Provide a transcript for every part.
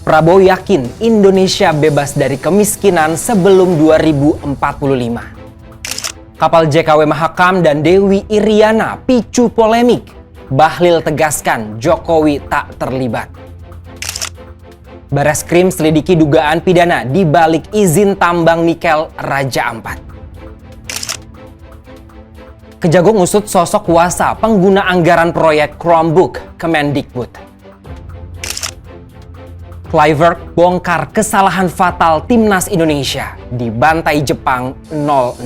Prabowo yakin Indonesia bebas dari kemiskinan sebelum 2045. Kapal JKW Mahakam dan Dewi Iriana picu polemik. Bahlil tegaskan Jokowi tak terlibat. Bareskrim selidiki dugaan pidana di balik izin tambang nikel Raja Ampat. Kejagung usut sosok kuasa pengguna anggaran proyek Chromebook Kemendikbud. Kluivert bongkar kesalahan fatal timnas Indonesia dibantai Jepang 0-6.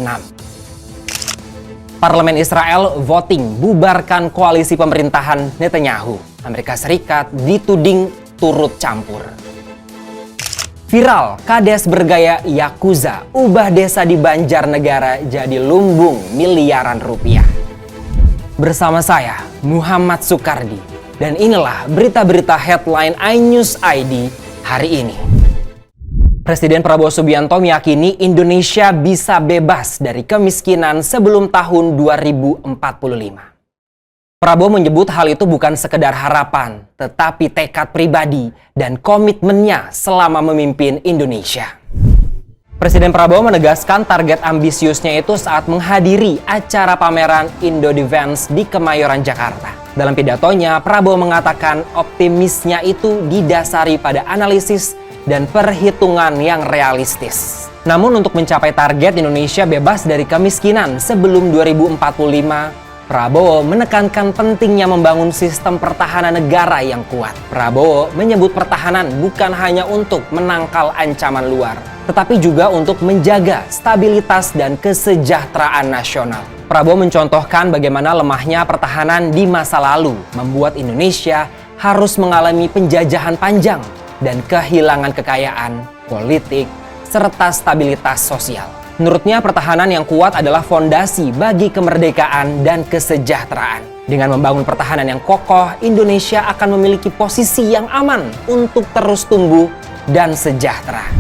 Parlemen Israel voting bubarkan koalisi pemerintahan Netanyahu. Amerika Serikat dituding turut campur. Viral, kades bergaya Yakuza, ubah desa di Banjarnegara jadi lumbung miliaran rupiah. Bersama saya, Muhammad Soekardi, dan inilah berita-berita headline iNews ID hari ini. Presiden Prabowo Subianto meyakini Indonesia bisa bebas dari kemiskinan sebelum tahun 2045. Prabowo menyebut hal itu bukan sekedar harapan, tetapi tekad pribadi dan komitmennya selama memimpin Indonesia. Presiden Prabowo menegaskan target ambisiusnya itu saat menghadiri acara pameran Indo-Defense di Kemayoran, Jakarta. Dalam pidatonya, Prabowo mengatakan optimisnya itu didasari pada analisis dan perhitungan yang realistis. Namun untuk mencapai target Indonesia bebas dari kemiskinan sebelum 2045, Prabowo menekankan pentingnya membangun sistem pertahanan negara yang kuat. Prabowo menyebut pertahanan bukan hanya untuk menangkal ancaman luar, tetapi juga untuk menjaga stabilitas dan kesejahteraan nasional. Prabowo mencontohkan bagaimana lemahnya pertahanan di masa lalu membuat Indonesia harus mengalami penjajahan panjang dan kehilangan kekayaan, politik, serta stabilitas sosial. Menurutnya, pertahanan yang kuat adalah fondasi bagi kemerdekaan dan kesejahteraan. Dengan membangun pertahanan yang kokoh, Indonesia akan memiliki posisi yang aman untuk terus tumbuh dan sejahtera.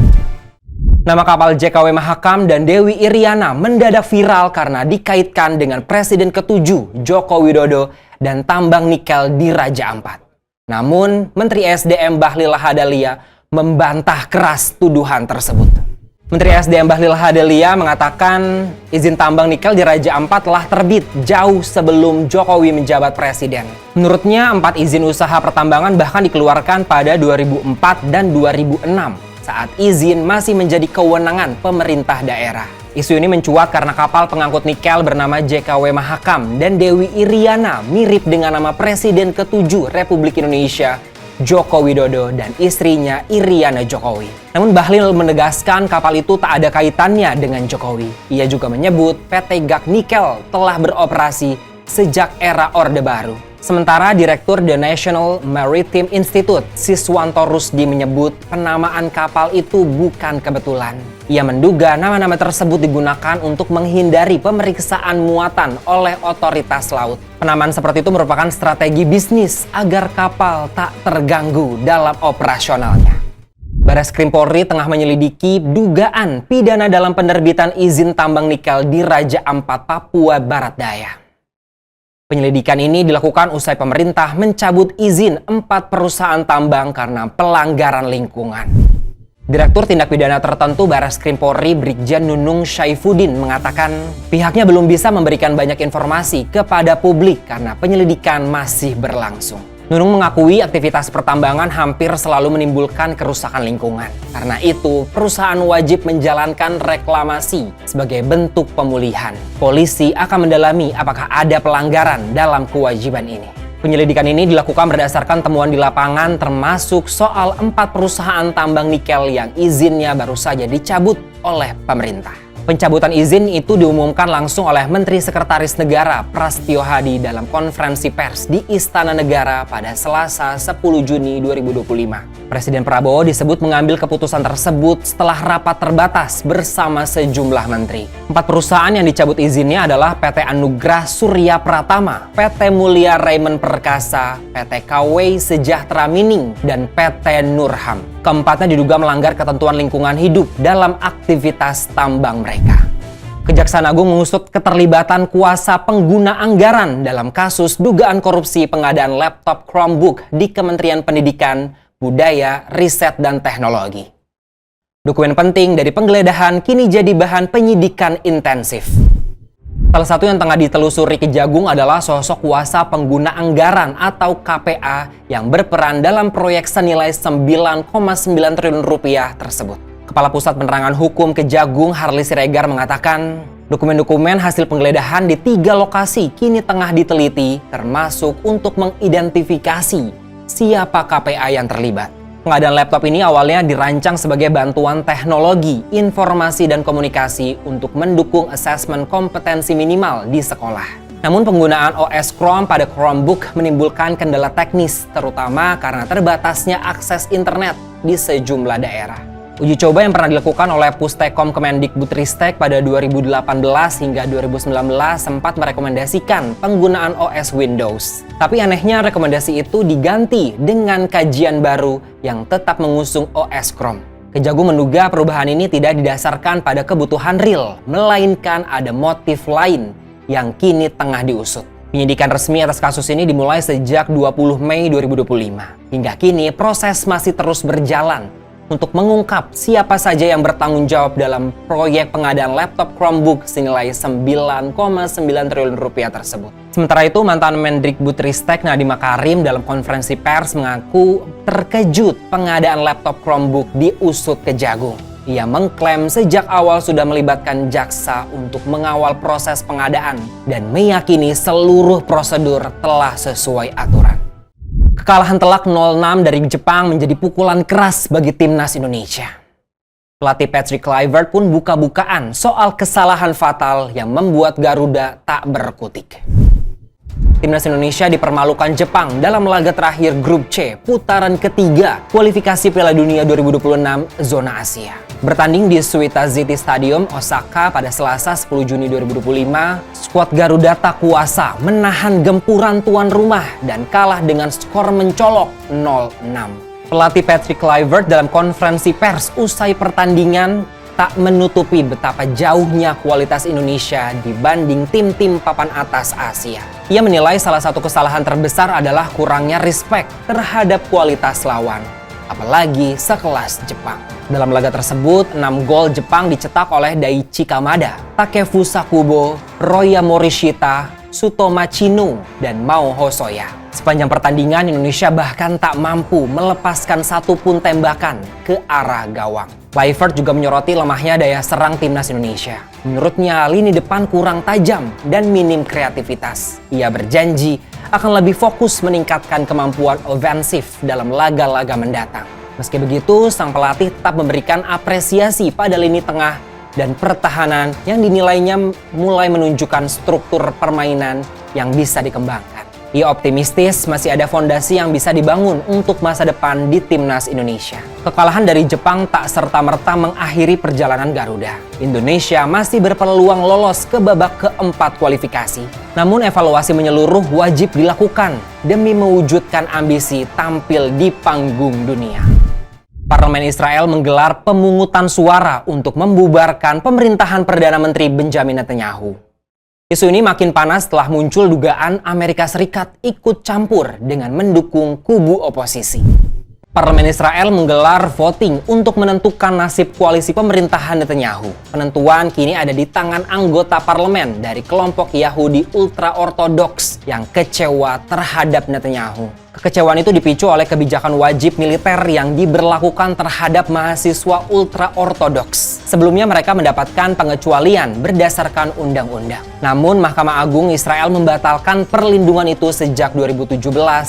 Nama kapal JKW Mahakam dan Dewi Iriana mendadak viral karena dikaitkan dengan Presiden ke-7 Joko Widodo dan tambang nikel di Raja Ampat. Namun, Menteri SDM Bahlil Lahadalia membantah keras tuduhan tersebut. Menteri SDM Bahlil Lahadalia mengatakan izin tambang nikel di Raja Ampat telah terbit jauh sebelum Jokowi menjabat presiden. Menurutnya, 4 izin usaha pertambangan bahkan dikeluarkan pada 2004 dan 2006 saat izin masih menjadi kewenangan pemerintah daerah. Isu ini mencuat karena kapal pengangkut nikel bernama JKW Mahakam dan Dewi Iriana mirip dengan nama Presiden ke-7 Republik Indonesia, Joko Widodo, dan istrinya Iriana Jokowi. Namun Bahlil menegaskan kapal itu tak ada kaitannya dengan Jokowi. Ia juga menyebut PT GAC Nikel telah beroperasi sejak era Orde Baru. Sementara Direktur The National Maritime Institute, Siswanto Rusdi, menyebut penamaan kapal itu bukan kebetulan. Ia menduga nama-nama tersebut digunakan untuk menghindari pemeriksaan muatan oleh otoritas laut. Penamaan seperti itu merupakan strategi bisnis agar kapal tak terganggu dalam operasionalnya. Bareskrim Polri tengah menyelidiki dugaan pidana dalam penerbitan izin tambang nikel di Raja Ampat, Papua Barat Daya. Penyelidikan ini dilakukan usai pemerintah mencabut izin 4 perusahaan tambang karena pelanggaran lingkungan. Direktur Tindak Pidana Tertentu Bareskrim Polri Brigjen Nunung Syaifuddin mengatakan pihaknya belum bisa memberikan banyak informasi kepada publik karena penyelidikan masih berlangsung. Nunung mengakui aktivitas pertambangan hampir selalu menimbulkan kerusakan lingkungan. Karena itu, perusahaan wajib menjalankan reklamasi sebagai bentuk pemulihan. Polisi akan mendalami apakah ada pelanggaran dalam kewajiban ini. Penyelidikan ini dilakukan berdasarkan temuan di lapangan termasuk soal 4 perusahaan tambang nikel yang izinnya baru saja dicabut oleh pemerintah. Pencabutan izin itu diumumkan langsung oleh Menteri Sekretaris Negara Prasetyo Hadi dalam konferensi pers di Istana Negara pada Selasa 10 Juni 2025. Presiden Prabowo disebut mengambil keputusan tersebut setelah rapat terbatas bersama sejumlah menteri. 4 perusahaan yang dicabut izinnya adalah PT Anugrah Surya Pratama, PT Mulia Raymond Perkasa, PT KW Sejahtera Mining, dan PT Nurham. Keempatnya diduga melanggar ketentuan lingkungan hidup dalam aktivitas tambang mereka. Kejaksaan Agung mengusut keterlibatan kuasa pengguna anggaran dalam kasus dugaan korupsi pengadaan laptop Chromebook di Kementerian Pendidikan, budaya, riset, dan teknologi. Dokumen penting dari penggeledahan kini jadi bahan penyidikan intensif. Salah satu yang tengah ditelusuri Kejagung adalah sosok kuasa pengguna anggaran atau KPA yang berperan dalam proyek senilai 9,9 triliun rupiah tersebut. Kepala Pusat Penerangan Hukum Kejagung Harli Siregar mengatakan, dokumen-dokumen hasil penggeledahan di 3 lokasi kini tengah diteliti, termasuk untuk mengidentifikasi siapa KPA yang terlibat. Pengadaan laptop ini awalnya dirancang sebagai bantuan teknologi, informasi, dan komunikasi untuk mendukung asesmen kompetensi minimal di sekolah. Namun penggunaan OS Chrome pada Chromebook menimbulkan kendala teknis, terutama karena terbatasnya akses internet di sejumlah daerah. Uji coba yang pernah dilakukan oleh Pustekom Kemendikbudristek pada 2018 hingga 2019 sempat merekomendasikan penggunaan OS Windows. Tapi anehnya rekomendasi itu diganti dengan kajian baru yang tetap mengusung OS Chrome. Kejagung menduga perubahan ini tidak didasarkan pada kebutuhan real, melainkan ada motif lain yang kini tengah diusut. Penyidikan resmi atas kasus ini dimulai sejak 20 Mei 2025. Hingga kini proses masih terus berjalan untuk mengungkap siapa saja yang bertanggung jawab dalam proyek pengadaan laptop Chromebook senilai 9,9 triliun rupiah tersebut. Sementara itu, mantan Mendikbudristek Nadiem Makarim dalam konferensi pers mengaku terkejut pengadaan laptop Chromebook diusut Kejagung. Ia mengklaim sejak awal sudah melibatkan jaksa untuk mengawal proses pengadaan dan meyakini seluruh prosedur telah sesuai aturan. Kekalahan telak 0-6 dari Jepang menjadi pukulan keras bagi timnas Indonesia. Pelatih Patrick Kluivert pun buka-bukaan soal kesalahan fatal yang membuat Garuda tak berkutik. Timnas Indonesia dipermalukan Jepang dalam laga terakhir Grup C putaran ketiga kualifikasi Piala Dunia 2026 zona Asia. Bertanding di Suita City Stadium, Osaka pada Selasa 10 Juni 2025, skuad Garuda tak kuasa menahan gempuran tuan rumah dan kalah dengan skor mencolok 0-6. Pelatih Patrick Kluivert dalam konferensi pers usai pertandingan tak menutupi betapa jauhnya kualitas Indonesia dibanding tim-tim papan atas Asia. Ia menilai salah satu kesalahan terbesar adalah kurangnya respect terhadap kualitas lawan, apalagi sekelas Jepang. Dalam laga tersebut, 6 gol Jepang dicetak oleh Daichi Kamada, Takefusa Kubo, Roya Morishita, Sutoma Chino, dan Mao Hosoya. Sepanjang pertandingan, Indonesia bahkan tak mampu melepaskan satu pun tembakan ke arah gawang. Kluivert juga menyoroti lemahnya daya serang timnas Indonesia. Menurutnya, lini depan kurang tajam dan minim kreativitas. Ia berjanji akan lebih fokus meningkatkan kemampuan ofensif dalam laga-laga mendatang. Meski begitu, sang pelatih tetap memberikan apresiasi pada lini tengah dan pertahanan yang dinilainya mulai menunjukkan struktur permainan yang bisa dikembangkan. Ia optimistis masih ada fondasi yang bisa dibangun untuk masa depan di timnas Indonesia. Kekalahan dari Jepang tak serta-merta mengakhiri perjalanan Garuda. Indonesia masih berpeluang lolos ke babak keempat kualifikasi. Namun evaluasi menyeluruh wajib dilakukan demi mewujudkan ambisi tampil di panggung dunia. Parlemen Israel menggelar pemungutan suara untuk membubarkan pemerintahan Perdana Menteri Benjamin Netanyahu. Isu ini makin panas setelah muncul dugaan Amerika Serikat ikut campur dengan mendukung kubu oposisi. Parlemen Israel menggelar voting untuk menentukan nasib koalisi pemerintahan Netanyahu. Penentuan kini ada di tangan anggota parlemen dari kelompok Yahudi ultra-ortodoks yang kecewa terhadap Netanyahu. Kekecewaan itu dipicu oleh kebijakan wajib militer yang diberlakukan terhadap mahasiswa ultra-ortodoks. Sebelumnya mereka mendapatkan pengecualian berdasarkan undang-undang. Namun Mahkamah Agung Israel membatalkan perlindungan itu sejak 2017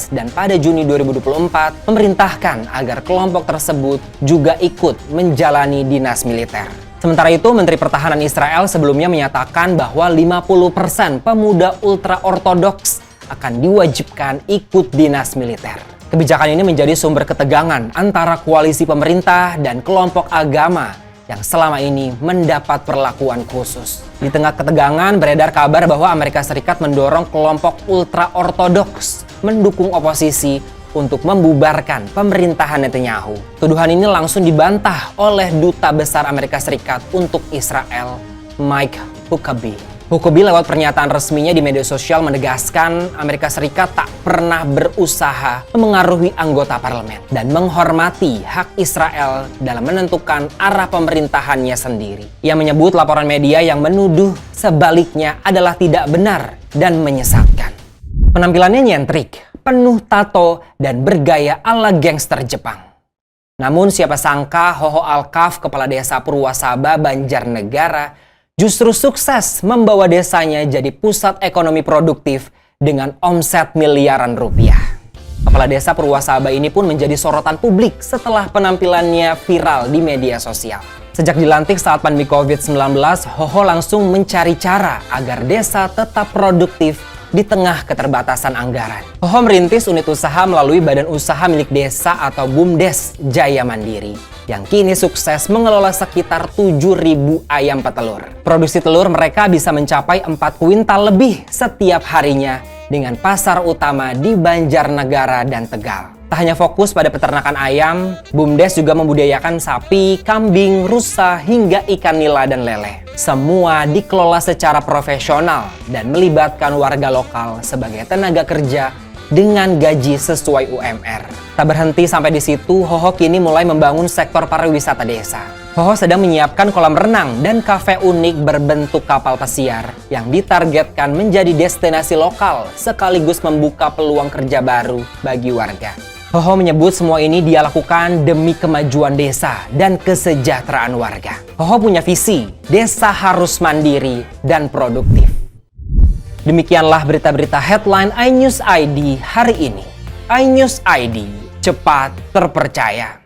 dan pada Juni 2024 memerintahkan agar kelompok tersebut juga ikut menjalani dinas militer. Sementara itu, Menteri Pertahanan Israel sebelumnya menyatakan bahwa 50% pemuda ultra-ortodoks akan diwajibkan ikut dinas militer. Kebijakan ini menjadi sumber ketegangan antara koalisi pemerintah dan kelompok agama yang selama ini mendapat perlakuan khusus. Di tengah ketegangan, beredar kabar bahwa Amerika Serikat mendorong kelompok ultra-ortodoks mendukung oposisi untuk membubarkan pemerintahan Netanyahu. Tuduhan ini langsung dibantah oleh Duta Besar Amerika Serikat untuk Israel, Mike Huckabee. Huckabee lewat pernyataan resminya di media sosial menegaskan Amerika Serikat tak pernah berusaha memengaruhi anggota parlemen dan menghormati hak Israel dalam menentukan arah pemerintahannya sendiri. Ia menyebut laporan media yang menuduh sebaliknya adalah tidak benar dan menyesatkan. Penampilannya nyentrik, penuh tato, dan bergaya ala gangster Jepang. Namun siapa sangka Hoho Alkaf, kepala desa Purwasaba, Banjarnegara, justru sukses membawa desanya jadi pusat ekonomi produktif dengan omset miliaran rupiah. Kepala desa Purwasaba ini pun menjadi sorotan publik setelah penampilannya viral di media sosial. Sejak dilantik saat pandemi COVID-19, Hoho langsung mencari cara agar desa tetap produktif di tengah keterbatasan anggaran. Hoho merintis unit usaha melalui Badan Usaha Milik Desa atau BUMDes Jaya Mandiri, yang kini sukses mengelola sekitar 7.000 ayam petelur. Produksi telur mereka bisa mencapai 4 kuintal lebih setiap harinya dengan pasar utama di Banjarnegara dan Tegal. Tak hanya fokus pada peternakan ayam, BUMDes juga membudidayakan sapi, kambing, rusa, hingga ikan nila dan lele. Semua dikelola secara profesional dan melibatkan warga lokal sebagai tenaga kerja dengan gaji sesuai UMR. Tak berhenti sampai di situ, Hoho kini mulai membangun sektor pariwisata desa. Hoho sedang menyiapkan kolam renang dan kafe unik berbentuk kapal pesiar yang ditargetkan menjadi destinasi lokal sekaligus membuka peluang kerja baru bagi warga. Hoho menyebut semua ini dia lakukan demi kemajuan desa dan kesejahteraan warga. Hoho punya visi, desa harus mandiri dan produktif. Demikianlah berita-berita headline iNews ID hari ini. iNews ID, cepat terpercaya.